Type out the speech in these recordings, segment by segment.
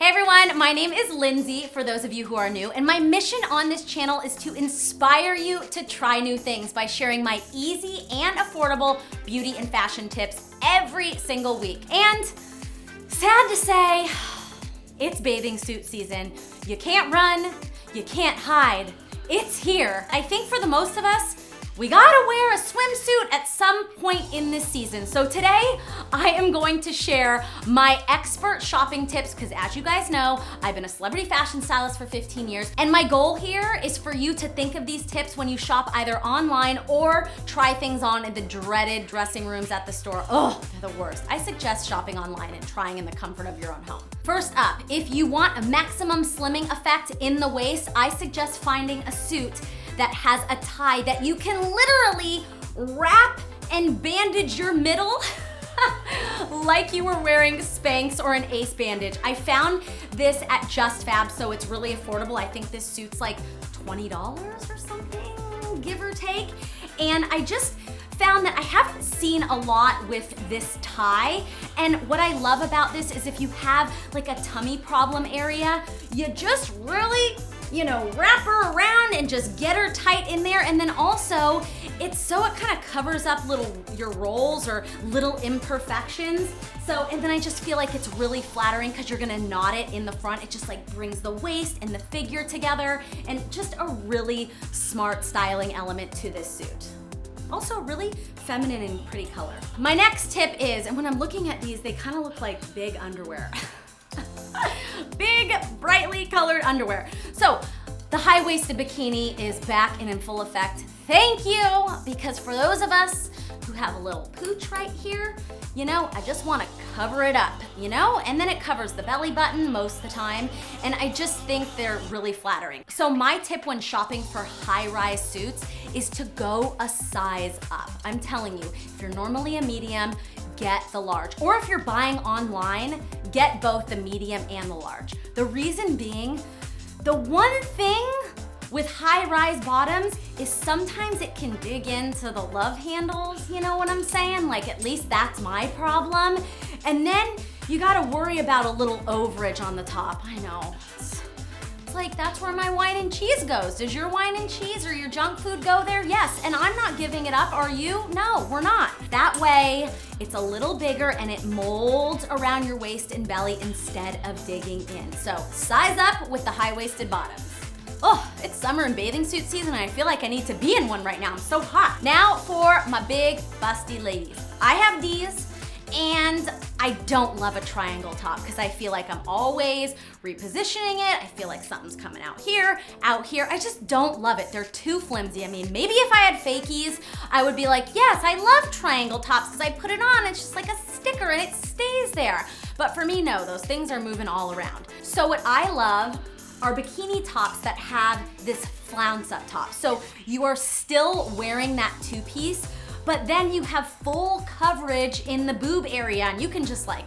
Hey everyone, my name is Lindsay, for those of you who are new, and my mission on this channel is to inspire you to try new things by sharing my easy and affordable beauty and fashion tips every single week. And sad to say, it's bathing suit season. You can't run, you can't hide. It's here. I think for the most of us, we gotta wear a swimsuit at some point in this season. So today, I am going to share my expert shopping tips, because as you guys know, I've been a celebrity fashion stylist for 15 years, and my goal here is for you to think of these tips when you shop either online or try things on in the dreaded dressing rooms at the store. Oh, they're the worst. I suggest shopping online and trying in the comfort of your own home. First up, if you want a maximum slimming effect in the waist, I suggest finding a suit that has a tie that you can literally wrap and bandage your middle like you were wearing Spanx or an Ace bandage. I found this at JustFab, so it's really affordable. I think this suit's like $20 or something, give or take. And I just found that I haven't seen a lot with this tie. And what I love about this is if you have like a tummy problem area, you just really, wrap her around and just get her tight in there. And then also, it kind of covers up your rolls or little imperfections. And then I just feel like it's really flattering because you're gonna knot it in the front. It just like brings the waist and the figure together, and just a really smart styling element to this suit. Also really feminine and pretty color. My next tip is, and when I'm looking at these, they kind of look like big underwear. Big, brightly colored underwear. So the high-waisted bikini is back and in full effect. Thank you, because for those of us who have a little pooch right here, I just want to cover it up, and then it covers the belly button most of the time, and I just think they're really flattering. So my tip when shopping for high-rise suits is to go a size up. I'm telling you, if you're normally a medium, get the large. Or if you're buying online, get both the medium and the large. The reason being, the one thing with high-rise bottoms is sometimes it can dig into the love handles, you know what I'm saying? Like, at least that's my problem. And then you gotta worry about a little overage on the top. I know. It's like, that's where my wine and cheese goes. Does your wine and cheese or your junk food go there? Yes, and I'm not giving it up, are you? No, we're not. That way, it's a little bigger and it molds around your waist and belly instead of digging in. So size up with the high-waisted bottoms. Oh, it's summer and bathing suit season, and I feel like I need to be in one right now. I'm so hot. Now for my big busty ladies. I have these, and I don't love a triangle top because I feel like I'm always repositioning it. I feel like something's coming out here. I just don't love it. They're too flimsy. I mean, maybe if I had fakies, I would be like, yes, I love triangle tops because I put it on, it's just like a sticker and it stays there. But for me, no, those things are moving all around. So what I love are bikini tops that have this flounce up top. So you are still wearing that two-piece, but then you have full coverage in the boob area, and you can just like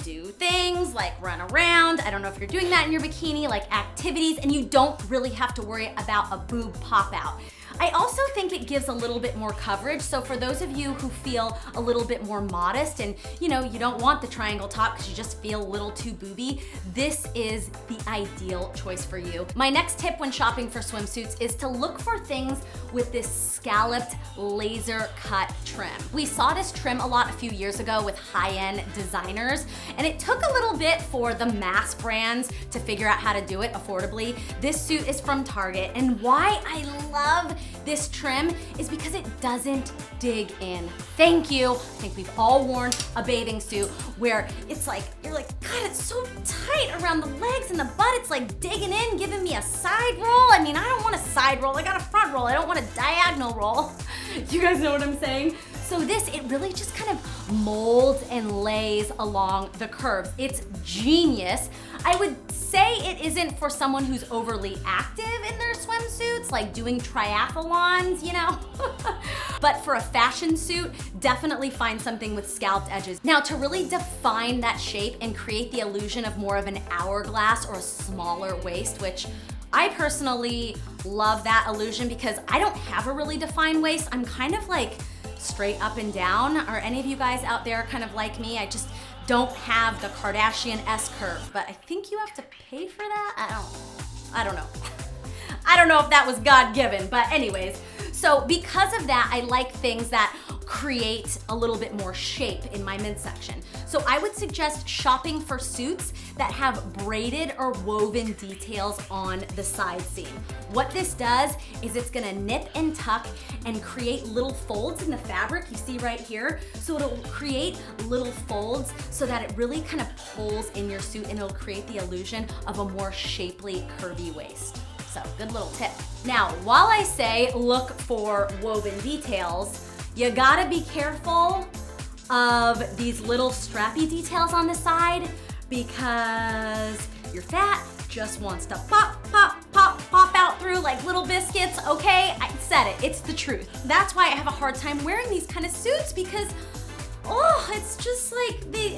do things like run around. I don't know if you're doing that in your bikini, like activities, and you don't really have to worry about a boob pop out. I also think it gives a little bit more coverage. So for those of you who feel a little bit more modest and you don't want the triangle top because you just feel a little too booby, this is the ideal choice for you. My next tip when shopping for swimsuits is to look for things with this scalloped laser cut trim. We saw this trim a lot a few years ago with high-end designers, and it took a little bit for the mass brands to figure out how to do it affordably. This suit is from Target, and why I love this trim is because it doesn't dig in. Thank you. I think we've all worn a bathing suit where it's like, you're like, God, it's so tight around the legs and the butt. It's like digging in, giving me a side roll. I mean, I don't want a side roll. I got a front roll. I don't want a diagonal roll. You guys know what I'm saying? So this, it really just kind of molds and lays along the curves. It's genius. I would say it isn't for someone who's overly active in their swimsuits, like doing triathlons, But for a fashion suit, definitely find something with scalped edges. Now, to really define that shape and create the illusion of more of an hourglass or a smaller waist, which I personally love that illusion because I don't have a really defined waist. I'm kind of like straight up and down. Are any of you guys out there kind of like me? I just don't have the Kardashian S curve, but I think you have to pay for that. I don't know. I don't know if that was God-given, but anyways. So because of that, I like things that create a little bit more shape in my midsection. So I would suggest shopping for suits that have braided or woven details on the side seam. What this does is it's gonna nip and tuck and create little folds in the fabric, you see right here. So it'll create little folds so that it really kind of pulls in your suit, and it'll create the illusion of a more shapely, curvy waist. So good little tip. Now, while I say look for woven details, you gotta be careful of these little strappy details on the side, because your fat just wants to pop, pop, pop, pop out through like little biscuits, okay? I said it, it's the truth. That's why I have a hard time wearing these kind of suits, because, oh, it's just like the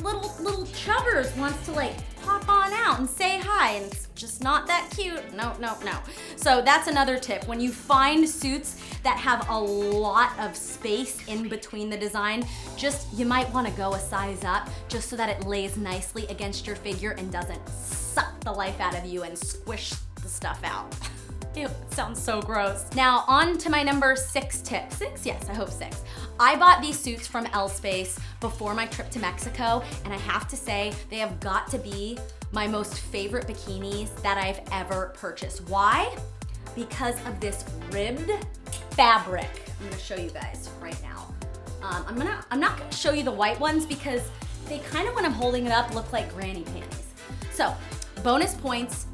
little chubbers wants to like pop on out and say hi, and it's just not that cute. No, no, no. So that's another tip. When you find suits that have a lot of space in between the design, you might wanna go a size up just so that it lays nicely against your figure and doesn't suck the life out of you and squish the stuff out. Ew, it sounds so gross. Now on to my number 6 tip. 6? Yes, I hope 6. I bought these suits from Space before my trip to Mexico, and I have to say they have got to be my most favorite bikinis that I've ever purchased. Why? Because of this ribbed fabric. I'm gonna show you guys right now. I'm not gonna show you the white ones because they kind of, when I'm holding it up, look like granny panties. So, bonus points.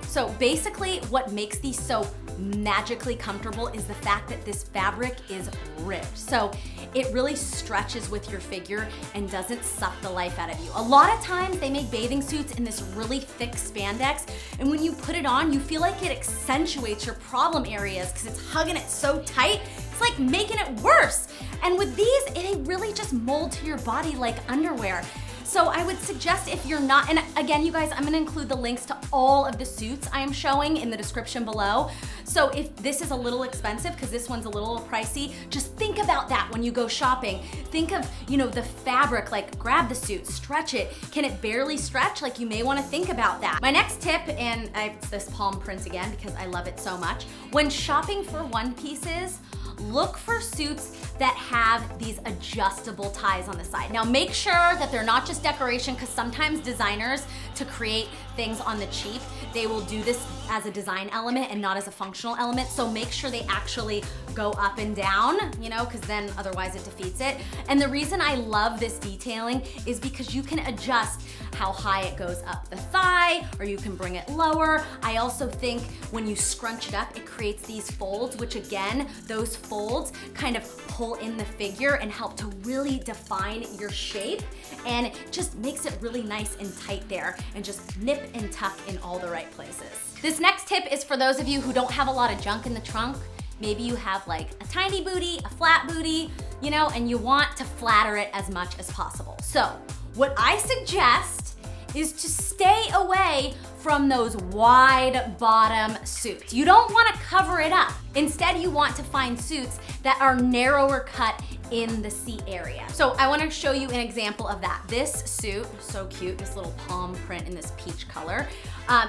So basically what makes these so magically comfortable is the fact that this fabric is ribbed. So it really stretches with your figure and doesn't suck the life out of you. A lot of times they make bathing suits in this really thick spandex, and when you put it on, you feel like it accentuates your problem areas because it's hugging it so tight. It's like making it worse. And with these, they really just mold to your body like underwear. So I would suggest, if you're not, and again, you guys, I'm gonna include the links to all of the suits I am showing in the description below. So if this is a little expensive, because this one's a little pricey, just think about that when you go shopping. Think of, the fabric, like grab the suit, stretch it. Can it barely stretch? Like, you may wanna think about that. My next tip, and it's this palm print again because I love it so much. When shopping for one pieces, look for suits that have these adjustable ties on the side. Now make sure that they're not just decoration, because sometimes designers, to create things on the cheap, they will do this as a design element and not as a functional element. So make sure they actually go up and down, because then otherwise it defeats it. And the reason I love this detailing is because you can adjust how high it goes up the thigh, or you can bring it lower. I also think when you scrunch it up, it creates these folds, which again, those folds kind of pull in the figure and help to really define your shape, and it just makes it really nice and tight there, and just nip and tuck in all the right places. This next tip is for those of you who don't have a lot of junk in the trunk. Maybe you have like a tiny booty, a flat booty, and you want to flatter it as much as possible. So what I suggest is to stay away from those wide bottom suits. You don't want to cover it up. Instead, you want to find suits that are narrower cut in the seat area. So I want to show you an example of that. This suit, so cute, this little palm print in this peach color.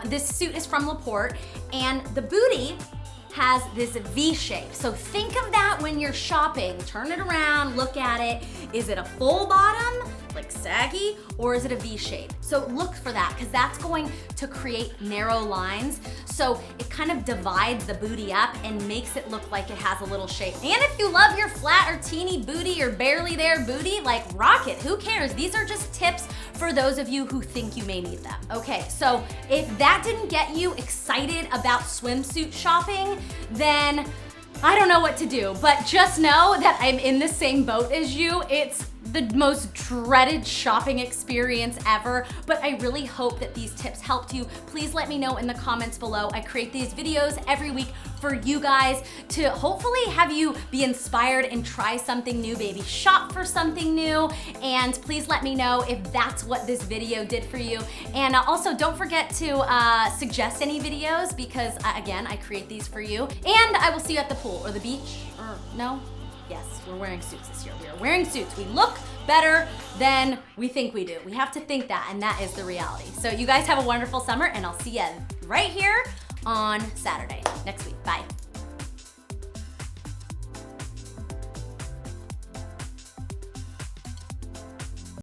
This suit is from Laporte, and the booty has this V shape. So think of that when you're shopping. Turn it around, look at it. Is it a full bottom, like saggy, or is it a V shape? So look for that, because that's going to create narrow lines. So it kind of divides the booty up and makes it look like it has a little shape. And if you love your flat or teeny booty or barely there booty, like rock it, who cares? These are just tips for those of you who think you may need them. Okay, so if that didn't get you excited about swimsuit shopping, then I don't know what to do, but just know that I'm in the same boat as you. It's the most dreaded shopping experience ever, but I really hope that these tips helped you. Please let me know in the comments below. I create these videos every week for you guys to hopefully have you be inspired and try something new, baby. Shop for something new, and please let me know if that's what this video did for you. And also don't forget to suggest any videos, because again, I create these for you. And I will see you at the pool or the beach, or no? Yes, we're wearing suits this year. We are wearing suits. We look better than we think we do. We have to think that, and that is the reality. So you guys have a wonderful summer, and I'll see you right here on Saturday next week. Bye.